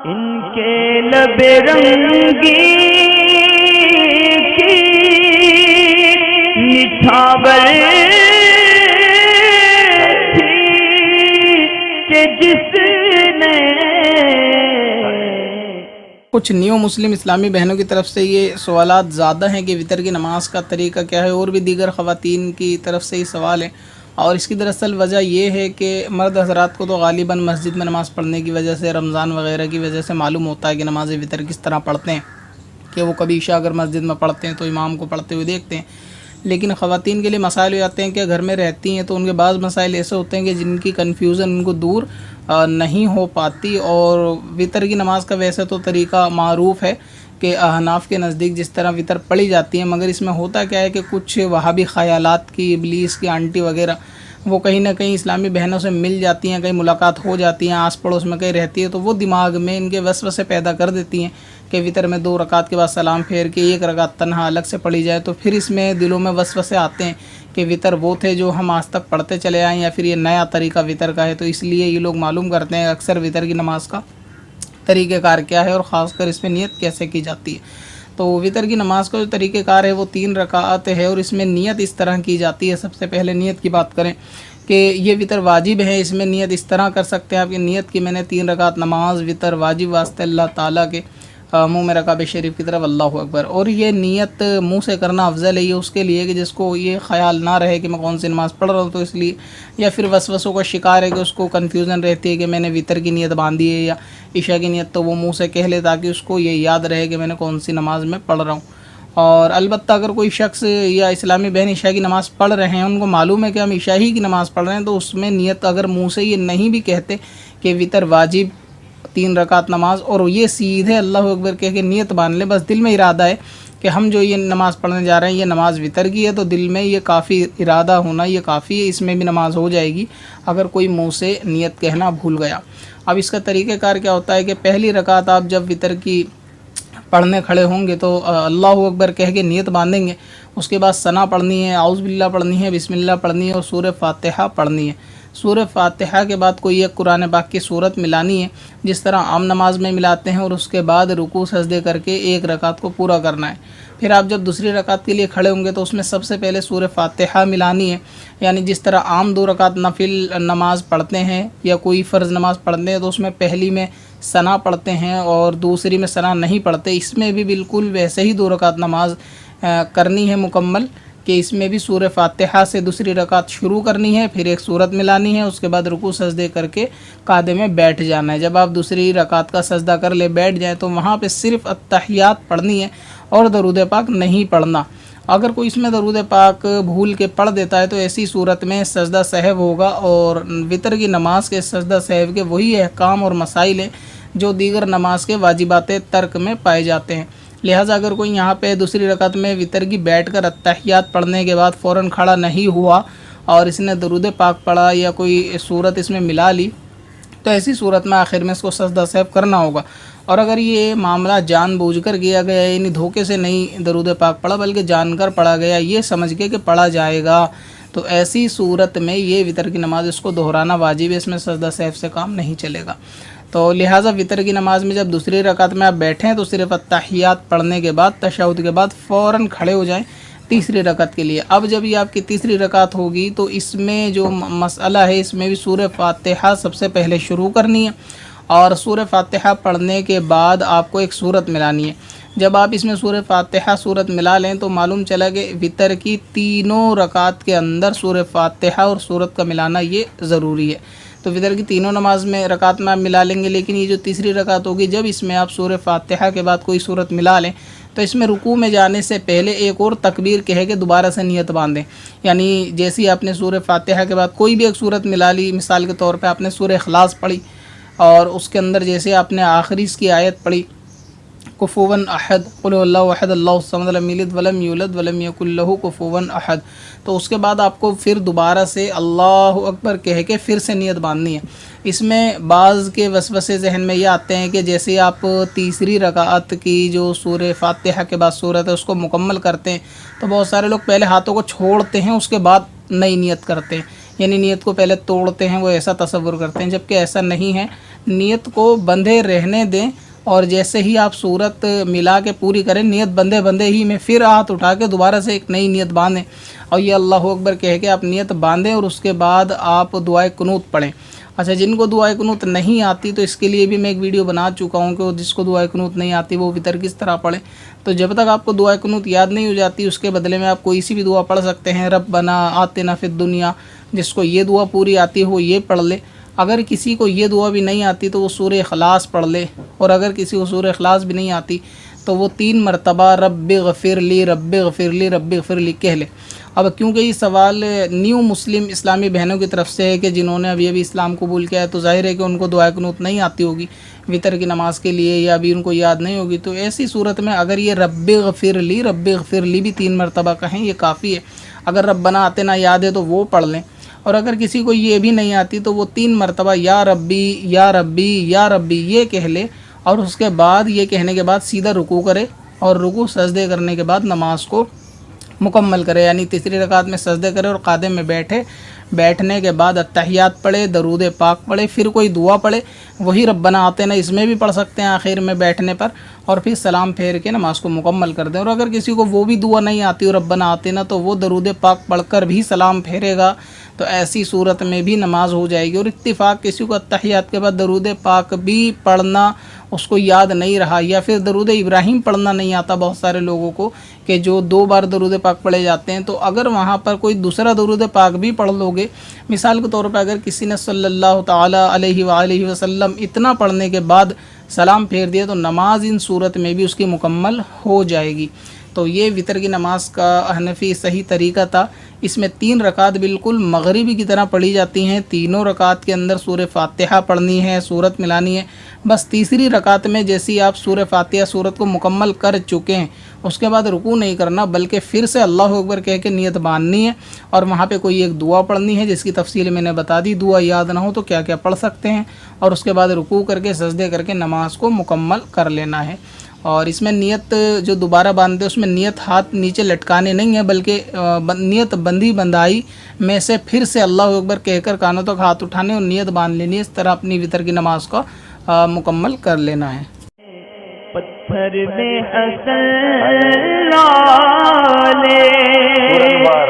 ان کے لب رنگی کی نچھاور تھی کہ جس نے کچھ نیو مسلم اسلامی بہنوں کی طرف سے یہ سوالات زیادہ ہیں کہ وطر کی نماز کا طریقہ کیا ہے، اور بھی دیگر خواتین کی طرف سے یہ سوال ہے، اور اس کی دراصل وجہ یہ ہے کہ مرد حضرات کو تو غالباً مسجد میں نماز پڑھنے کی وجہ سے، رمضان وغیرہ کی وجہ سے معلوم ہوتا ہے کہ نماز وطر کس طرح پڑھتے ہیں، کہ وہ کبھی عشاء اگر مسجد میں پڑھتے ہیں تو امام کو پڑھتے ہوئے دیکھتے ہیں، لیکن خواتین کے لیے مسائل ہو جاتے ہیں کہ گھر میں رہتی ہیں تو ان کے بعض مسائل ایسے ہوتے ہیں کہ جن کی کنفیوژن ان کو دور نہیں ہو پاتی۔ اور وطر کی نماز کا ویسے تو طریقہ معروف ہے کہ احناف کے نزدیک جس طرح وطر پڑھی جاتی ہے، مگر اس میں ہوتا کیا ہے کہ کچھ وہابی خیالات کی، ابلیس کی آنٹی وغیرہ وہ کہیں نہ کہیں اسلامی بہنوں سے مل جاتی ہیں، کہیں ملاقات ہو جاتی ہیں، آس پڑوس میں کہیں رہتی ہے، تو وہ دماغ میں ان کے وسوسے پیدا کر دیتی ہیں کہ وطر میں 2 رکعت کے بعد سلام پھیر کے 1 رکعت تنہا الگ سے پڑھی جائے، تو پھر اس میں دلوں میں وسوسے آتے ہیں کہ وطر وہ تھے جو ہم آج تک پڑھتے چلے آئیں، یا پھر یہ نیا طریقہ وطر کا ہے۔ تو اس لیے یہ لوگ معلوم کرتے ہیں اکثر وطر کی نماز کا طریقہ کار کیا ہے، اور خاص کر اس میں نیت کیسے کی جاتی ہے۔ تو وطر کی نماز کا جو طریقہ کار ہے وہ 3 رکعت ہے، اور اس میں نیت اس طرح کی جاتی ہے۔ سب سے پہلے نیت کی بات کریں کہ یہ وطر واجب ہے، اس میں نیت اس طرح کر سکتے ہیں آپ کی نیت کی میں نے 3 رکعت نماز وطر واجب واسطے اللہ تعالیٰ کے منہ میں رکعب شریف کی طرف اللہ اکبر، اور یہ نیت منہ سے کرنا افضل ہے، یہ اس کے لیے کہ جس کو یہ خیال نہ رہے کہ میں کون سی نماز پڑھ رہا ہوں، تو اس لیے، یا پھر وسوسوں کا شکار ہے کہ اس کو کنفیوژن رہتی ہے کہ میں نے وطر کی نیت باندھی ہے یا عشاء کی نیت، تو وہ منہ سے کہہ لے تاکہ اس کو یہ یاد رہے کہ میں نے کون سی نماز میں پڑھ رہا ہوں۔ اور البتہ اگر کوئی شخص یا اسلامی بہن عشاء کی نماز پڑھ رہے ہیں، ان کو معلوم ہے کہ ہم عشاء ہی کی نماز پڑھ رہے ہیں، تو اس میں نیت اگر منہ سے یہ نہیں بھی کہتے کہ وطر واجب 3 رکعت نماز، اور یہ سیدھے اللہ اکبر کہہ کے نیت باندھ لیں، بس دل میں ارادہ ہے کہ ہم جو یہ نماز پڑھنے جا رہے ہیں یہ نماز وطر کی ہے، تو دل میں یہ کافی ارادہ ہونا یہ کافی ہے، اس میں بھی نماز ہو جائے گی اگر کوئی منہ سے نیت کہنا بھول گیا۔ اب اس کا طریقہ کار کیا ہوتا ہے کہ پہلی رکعت آپ جب وطر کی پڑھنے کھڑے ہوں گے تو اللہ اکبر کہہ کے نیت باندھیں گے، اس کے بعد ثنا پڑھنی ہے، اعوذ باللہ پڑھنی ہے، بسم اللہ پڑھنی ہے، اور سورہ فاتحہ پڑھنی ہے۔ سورہ فاتحہ کے بعد کوئی ایک قرآن پاک کی صورت ملانی ہے، جس طرح عام نماز میں ملاتے ہیں، اور اس کے بعد رکوع سجدے کر کے 1 رکعت کو پورا کرنا ہے۔ پھر آپ جب دوسری رکعت کے لیے کھڑے ہوں گے تو اس میں سب سے پہلے سورہ فاتحہ ملانی ہے، یعنی جس طرح عام 2 رکعت نفل نماز پڑھتے ہیں یا کوئی فرض نماز پڑھتے ہیں تو اس میں پہلی میں ثنا پڑھتے ہیں اور دوسری میں ثنا نہیں پڑھتے، اس میں بھی بالکل ویسے ہی 2 رکعت نماز کرنی ہے مکمل، کہ اس میں بھی سورہ فاتحہ سے دوسری رکعت شروع کرنی ہے، پھر ایک سورت ملانی ہے، اس کے بعد رکوع سجدے کر کے قعدے میں بیٹھ جانا ہے۔ جب آپ دوسری رکعت کا سجدہ کر لے بیٹھ جائیں تو وہاں پہ صرف التحیات پڑھنی ہے اور درود پاک نہیں پڑھنا۔ اگر کوئی اس میں درود پاک بھول کے پڑھ دیتا ہے تو ایسی صورت میں سجدہ سہو ہوگا، اور وطر کی نماز کے سجدہ سہو کے وہی احکام اور مسائل ہیں جو دیگر نماز کے واجبات ترک میں پائے جاتے ہیں۔ لہٰذا اگر کوئی یہاں پہ دوسری رکعت میں وطر کی بیٹھ کر التحیات پڑھنے کے بعد فوراً کھڑا نہیں ہوا اور اس نے درود پاک پڑھا یا کوئی صورت اس میں ملا لی، تو ایسی صورت میں آخر میں اس کو سجدہ سہو کرنا ہوگا۔ اور اگر یہ معاملہ جان بوجھ کر کیا گیا، یعنی دھوکے سے نہیں درود پاک پڑھا بلکہ جان کر پڑھا گیا یہ سمجھ کے کہ پڑھا جائے گا، تو ایسی صورت میں یہ وطر کی نماز اس کو دہرانا واجب ہے، اس میں سجدہ سہو سے کام نہیں چلے گا۔ تو لہٰذا وطر کی نماز میں جب دوسری رکعت میں آپ بیٹھیں تو صرف التحیات پڑھنے کے بعد تشہد کے بعد فوراً کھڑے ہو جائیں تیسری رکعت کے لیے۔ اب جب یہ آپ کی تیسری رکعت ہوگی تو اس میں جو مسئلہ ہے اس میں بھی سورہ فاتحہ سب سے پہلے شروع کرنی ہے، اور سورہ فاتحہ پڑھنے کے بعد آپ کو ایک سورت ملانی ہے۔ جب آپ اس میں سورہ فاتحہ سورت ملا لیں تو معلوم چلا کہ وطر کی تینوں رکعت کے اندر سورہ فاتحہ اور سورت کا ملانا یہ ضروری ہے۔ تو وطر کی تینوں نماز میں رکعت میں آپ ملا لیں گے، لیکن یہ جو تیسری رکعت ہوگی جب اس میں آپ سورہ فاتحہ کے بعد کوئی سورت ملا لیں تو اس میں رکوع میں جانے سے پہلے ایک اور تکبیر کہہ کے دوبارہ سے نیت باندھیں، یعنی جیسی آپ نے سورہ فاتحہ کے بعد کوئی بھی ایک سورت ملا لی، مثال کے طور پہ آپ نے سورہ اخلاص پڑھی اور اس کے اندر جیسے آپ نے آخری اس کی آیت پڑھی کفوا احد قل هو اللہ احد اللہ الصمد لم یلد ولم یولد ولم یکن لہ کفوا احد، تو اس کے بعد آپ کو پھر دوبارہ سے اللہ اکبر کہہ کے پھر سے نیت باندھنی ہے۔ اس میں بعض کے وسوسے ذہن میں یہ آتے ہیں کہ جیسے آپ تیسری رکعت کی جو سورہ فاتحہ کے بعد سورت ہے اس کو مکمل کرتے ہیں تو بہت سارے لوگ پہلے ہاتھوں کو چھوڑتے ہیں اس کے بعد نئی نیت کرتے ہیں، یعنی نیت کو پہلے توڑتے ہیں، وہ ایسا تصور کرتے ہیں، جبکہ ایسا نہیں ہے۔ نیت کو بندھے رہنے دیں، اور جیسے ہی آپ صورت ملا کے پوری کریں، نیت بندھے بندھے ہی میں پھر ہاتھ اٹھا کے دوبارہ سے ایک نئی نیت باندھیں، اور یہ اللہ اکبر کہہ کے آپ نیت باندھیں، اور اس کے بعد آپ دعائے قنوت پڑھیں۔ اچھا، جن کو دعائے قنوت نہیں آتی تو اس کے لیے بھی میں ایک ویڈیو بنا چکا ہوں کہ جس کو دعائے قنوت نہیں آتی وہ وتر کس طرح پڑھے۔ تو جب تک آپ کو دعائے قنوت یاد نہیں ہو جاتی، اس کے بدلے میں آپ کوئی سی بھی دعا پڑھ سکتے ہیں۔ ربنا آتنا فی الدنیا، جس کو یہ دعا پوری آتی ہے وہ یہ پڑھ لے۔ اگر کسی کو یہ دعا بھی نہیں آتی تو وہ سورہ اخلاص پڑھ لے، اور اگر کسی کو سورہ اخلاص بھی نہیں آتی تو وہ 3 مرتبہ رب اغفر لی رب اغفر لی رب اغفر لی کہہ لے۔ اب کیونکہ یہ سوال نیو مسلم اسلامی بہنوں کی طرف سے ہے کہ جنہوں نے ابھی اسلام قبول کیا ہے، تو ظاہر ہے کہ ان کو دعائے قنوت نہیں آتی ہوگی وطر کی نماز کے لیے، یا ابھی ان کو یاد نہیں ہوگی۔ تو ایسی صورت میں اگر یہ رب اغفر لی بھی 3 مرتبہ کہیں، یہ کافی ہے۔ اگر ربنا آتنا یاد ہے تو وہ پڑھ لیں، اور اگر کسی کو یہ بھی نہیں آتی تو وہ 3 مرتبہ یا ربی یا ربی یا ربی یہ کہہ لے، اور اس کے بعد یہ کہنے کے بعد سیدھا رکوع کرے، اور رکوع سجدے کرنے کے بعد نماز کو مکمل کرے، یعنی تیسری رکعت میں سجدے کرے اور قادم میں بیٹھے۔ بیٹھنے کے بعد اتحیات پڑھے، درود پاک پڑھے، پھر کوئی دعا پڑھے، وہی ربنا آتنا اس میں بھی پڑھ سکتے ہیں آخر میں بیٹھنے پر، اور پھر سلام پھیر کے نماز کو مکمل کر دیں۔ اور اگر کسی کو وہ بھی دعا نہیں آتی اور ربنا آتنا، تو وہ درود پاک پڑھ کر بھی سلام پھیرے گا، تو ایسی صورت میں بھی نماز ہو جائے گی۔ اور اتفاق کسی کو اتحیات کے بعد درود پاک بھی پڑھنا اس کو یاد نہیں رہا، یا پھر درود ابراہیم پڑھنا نہیں آتا بہت سارے لوگوں کو، کہ جو 2 بار درود پاک پڑھے جاتے ہیں، تو اگر وہاں پر کوئی دوسرا درود پاک بھی پڑھ لو گے، مثال کے طور پر اگر کسی نے صلی اللہ تعالیٰ علیہ وآلہ وسلم اتنا پڑھنے کے بعد سلام پھیر دیا، تو نماز ان صورت میں بھی اس کی مکمل ہو جائے گی۔ تو یہ وطر کی نماز کا حنفی صحیح طریقہ تھا۔ اس میں 3 رکعت بالکل مغربی کی طرح پڑھی جاتی ہیں، تینوں رکعت کے اندر سورہ فاتحہ پڑھنی ہے، سورت ملانی ہے۔ بس تیسری رکعت میں جیسی آپ سورہ فاتحہ سورت کو مکمل کر چکے ہیں، اس کے بعد رکوع نہیں کرنا، بلکہ پھر سے اللہ اکبر کہہ کے نیت باندھنی ہے، اور وہاں پہ کوئی ایک دعا پڑھنی ہے جس کی تفصیل میں نے بتا دی۔ دعا یاد نہ ہو تو کیا کیا پڑھ سکتے ہیں، اور اس کے بعد رکوع کر کے سجدے کر کے نماز کو مکمل کر لینا ہے۔ اور اس میں نیت جو دوبارہ باندھتے اس میں نیت ہاتھ نیچے لٹکانے نہیں ہے، بلکہ نیت بندائی میں سے پھر سے اللہ اکبر کہہ کر کانوں تک ہاتھ اٹھانے اور نیت باندھ لینی ہے۔ اس طرح اپنی وطر کی نماز کو مکمل کر لینا ہے۔ پتھر میں حسن لالے پرنوار